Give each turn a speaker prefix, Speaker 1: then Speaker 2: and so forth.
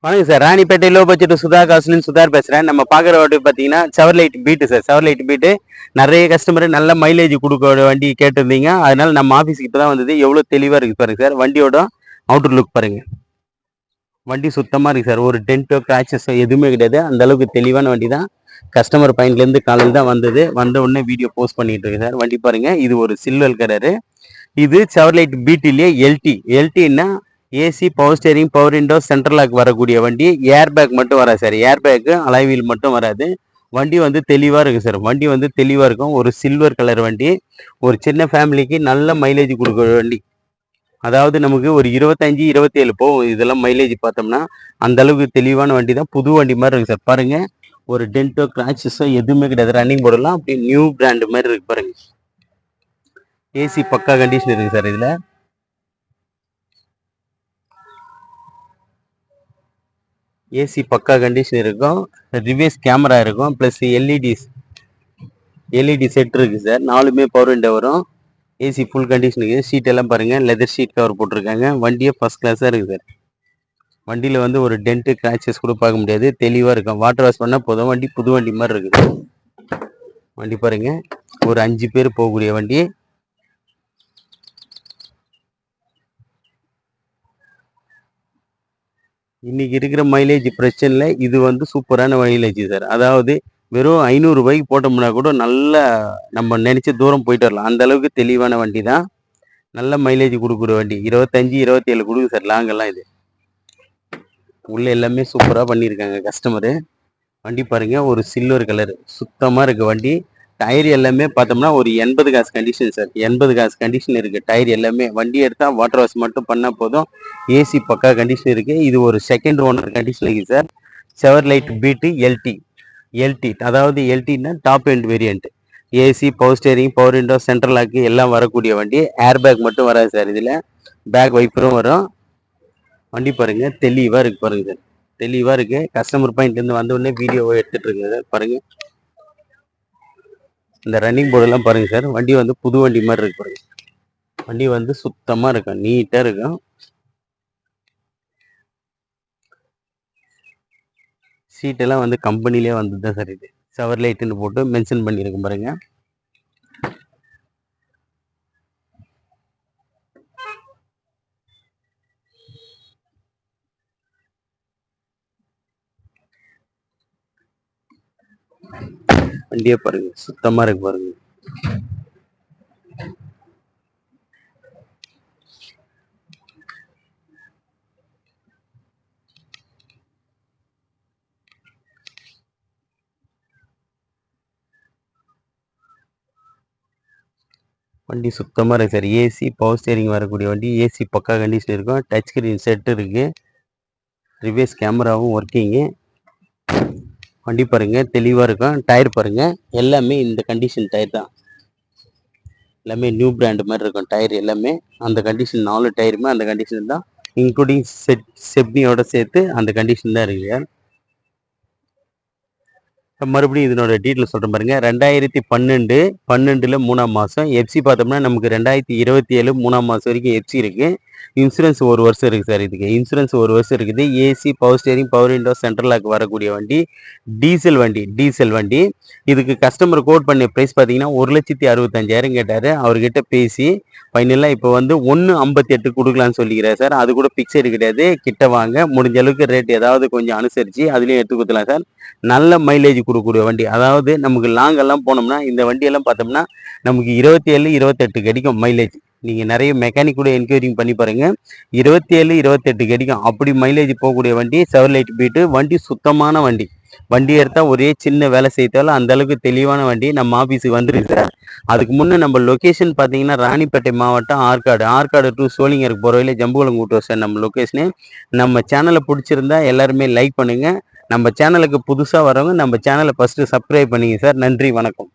Speaker 1: வணக்கம் sir. Ranipet low budget சுதா காசுலின் சுதார் பேசுறேன். நம்ம பார்க்குற வண்டி பார்த்தீங்கன்னா Chevrolet Beat sir. Chevrolet Beat நிறைய கஸ்டமர் நல்ல மைலேஜ் கொடுக்க வண்டி கேட்டிருந்தீங்க. அதனால நம்ம ஆஃபீஸுக்கு இப்போ தான் வந்தது. எவ்வளோ தெளிவாக இருக்குது பாருங்க சார். வண்டியோட அவுட்டர் லுக் பாருங்க. வண்டி சுத்தமாக இருக்குது சார். ஒரு டென்ட்டோ கிராச்சஸோ எதுவுமே கிடையாது. அந்த அளவுக்கு தெளிவான வண்டி தான். கஸ்டமர் பாயிண்ட்லேருந்து காலையில் தான் வந்தது. வந்த உடனே வீடியோ போஸ்ட் பண்ணிட்டு இருக்கு சார். வண்டி பாருங்க. இது ஒரு சில்வர் கலரு. இது செவர்லைட் பீட்டிலேயே எல்டின்னா AC, power steering, power window, central lock வரக்கூடிய வண்டி. ஏர் பேக் மட்டும் வராது சார். ஏர் பேக்கு அலைவீல் மட்டும் வராது. வண்டி வந்து தெளிவாக இருக்குது சார். வண்டி வந்து தெளிவாக இருக்கும். ஒரு சில்வர் கலர் வண்டி. ஒரு சின்ன ஃபேமிலிக்கு நல்ல மைலேஜ் கொடுக்குற வண்டி. அதாவது நமக்கு ஒரு 25, 27 போகும். இதெல்லாம் மைலேஜ் பார்த்தோம்னா அந்த அளவுக்கு தெளிவான வண்டி தான். புது வண்டி மாதிரி இருக்குது சார். பாருங்க, ஒரு டென்ட்டோ கிராச்சஸோ எதுவுமே கிடையாது. ரன்னிங் போர்டெல்லாம் அப்படியே நியூ பிராண்ட் மாதிரி இருக்கு பாருங்க. ஏசி பக்கா கண்டிஷன் இருக்குது சார். இதில் ஏசி பக்கா கண்டிஷன் இருக்கும். ரிவர்ஸ் கேமரா இருக்கும். ப்ளஸ் எல்இடி செட் இருக்குது சார். 4மே பவர் விண்டோ வரும். ஏசி ஃபுல் கண்டிஷன் இருக்குது. ஷீட் எல்லாம் பாருங்கள், லெதர் ஷீட் கவர் போட்டிருக்காங்க. வண்டியே ஃபஸ்ட் கிளாஸாக இருக்குது சார். வண்டியில் வந்து ஒரு டென்ட்டு கிராச்சஸ் கூட பார்க்க முடியாது. தெளிவாக இருக்கும். வாட்டர் வாஷ் பண்ணால் போதும். வண்டி புது வண்டி மாதிரி இருக்குது. வண்டி பாருங்கள், ஒரு 5 பேர் போகக்கூடிய வண்டி. இன்னைக்கு இருக்கிற மைலேஜ் பிரச்சனை இது வந்து சூப்பரான மைலேஜ் சார். அதாவது வெறும் 500 ரூபாய்க்கு போட்டோம்னா கூட நல்ல நம்ம நினைச்ச தூரம் போயிட்டு வரலாம். அந்த அளவுக்கு தெளிவான வண்டி தான். நல்ல மைலேஜ் கொடுக்குற வண்டி. 25, 27 கொடுக்கு சார். லாங்கெல்லாம் இது உள்ள எல்லாமே சூப்பராக பண்ணியிருக்காங்க கஸ்டமரு. வண்டி பாருங்க, ஒரு சில்வர் கலர் சுத்தமாக இருக்கு வண்டி. டயர் எல்லாமே பார்த்தோம்னா ஒரு 80 காசு கண்டிஷன் சார். 80 காசு கண்டிஷன் இருக்கு டயர் எல்லாமே. வண்டி எடுத்தால் வாட்டர் வாஷ் மட்டும் பண்ணால் போதும். ஏசி பக்கா கண்டிஷன் இருக்கு. இது ஒரு செகண்ட் ஓனர் கண்டிஷன் இருக்கு சார். செவர்லைட் பீட்டு எல்டி அதாவது எல்டின்னா top end variant. AC, power steering, power window, central lock எல்லாம் வரக்கூடிய வண்டி. ஏர் பேக் மட்டும் வராது சார். இதில் பேக் வைப்பரும் வரும். வண்டி பாருங்க, தெளிவாக இருக்கு பாருங்க சார். தெளிவாக இருக்கு. கஸ்டமர் பாயிண்ட்லேருந்து வந்த உடனே வீடியோவை எடுத்துட்டு இருக்கு சார். பாருங்க, இந்த ரன்னிங் போர்டெல்லாம் பாருங்க சார். வண்டி வந்து புது வண்டி மாதிரி இருக்கு பாருங்க. வண்டி வந்து சுத்தமாக இருக்கும், நீட்டாக இருக்கும். சீட்டெல்லாம் வந்து கம்பெனிலே வந்து தான் சார். இது செவர்லைட்டுன்னு போட்டு மென்ஷன் பண்ணியிருக்கும் பாருங்க. வண்டியை பாருங்க, சுத்தமாக இருக்கு பாருங்க. வண்டி சுத்தமாக இருக்குது சார். ஏசி, பவர் ஸ்டேரிங் வரக்கூடிய வண்டி. ஏசி பக்கா கண்டிஷன் இருக்கும். டச் ஸ்க்ரீன் செட் இருக்குது. ரிவர்ஸ் கேமராவும் ஒர்க்கிங்கு. வண்டி பாருங்கள், தெளிவாக இருக்கும். டயர் பாருங்கள், எல்லாமே இந்த கண்டிஷன் டயர் தான். எல்லாமே நியூ பிராண்ட் மாதிரி இருக்கும் டயர் எல்லாமே. அந்த கண்டிஷன் 4 டயருமே அந்த கண்டிஷன் தான். இன்க்ளூடிங் செப்னியோட சேர்த்து அந்த கண்டிஷன் தான் இருக்குது. மறுபடியும் இதனோட டீட்டெயில் சொல்கிறேன் பாருங்க. 2012 3ஆம் மாதம். எஃப்சி பார்த்தோம்னா நமக்கு 2027 3ஆம் மாதம் வரைக்கும் எஃப்சி இருக்குது. இன்சூரன்ஸ் 1 வருஷம் இருக்குது சார். இதுக்கு இன்சூரன்ஸ் 1 வருஷம் இருக்குது. AC, power steering, power window, central lock வரக்கூடிய வண்டி. டீசல் வண்டி. இதுக்கு கஸ்டமர் கோட் பண்ண ப்ரைஸ் பார்த்தீங்கன்னா 1,65,000 கேட்டார். அவர்கிட்ட பேசி ஃபைனலாக இப்போ வந்து 1,58 கொடுக்கலான்னு சொல்லிக்கிறார் சார். அது கூட பிக்சடு கிடையாது. கிட்ட வாங்க, முடிஞ்ச அளவுக்கு ரேட் ஏதாவது கொஞ்சம் அனுசரித்து அதுலேயும் எடுத்து கொடுத்துலாம் சார். நல்ல மைலேஜ் கொடுக்கக்கூடிய வண்டி. அதாவது நமக்கு லாங்கெல்லாம் போனோம்னா இந்த வண்டியெல்லாம் பார்த்தோம்னா நமக்கு 27, 28 கிடைக்கும் மைலேஜ். நீங்கள் நிறைய மெக்கானிக் கூட என்கொயரிங் பண்ணி பாருங்கள். 27, 28 கிடைக்கும். அப்படி மைலேஜ் போகக்கூடிய வண்டி செவர்லைட் பீட்டு. வண்டி சுத்தமான வண்டி. வண்டி எடுத்தால் ஒரே சின்ன வேலை செய்தாலும் அந்த அளவுக்கு தெளிவான வண்டி. நம்ம ஆஃபீஸுக்கு வந்துருக்கு சார். அதுக்கு முன்னே நம்ம லொக்கேஷன் பார்த்தீங்கன்னா ராணிப்பேட்டை மாவட்டம் ஆற்காடு டு சோளிங்கருக்கு போகிற வழியில் ஜம்புகுளம் கூட்டுவோம் சார் நம்ம லொக்கேஷனு. நம்ம சேனலை பிடிச்சிருந்தா எல்லாருமே லைக் பண்ணுங்கள். நம்ம சேனலுக்கு புதுசாக வரவங்க நம்ம சேனலை ஃபஸ்ட்டு சப்ஸ்கிரைப் பண்ணிங்க சார். நன்றி, வணக்கம்.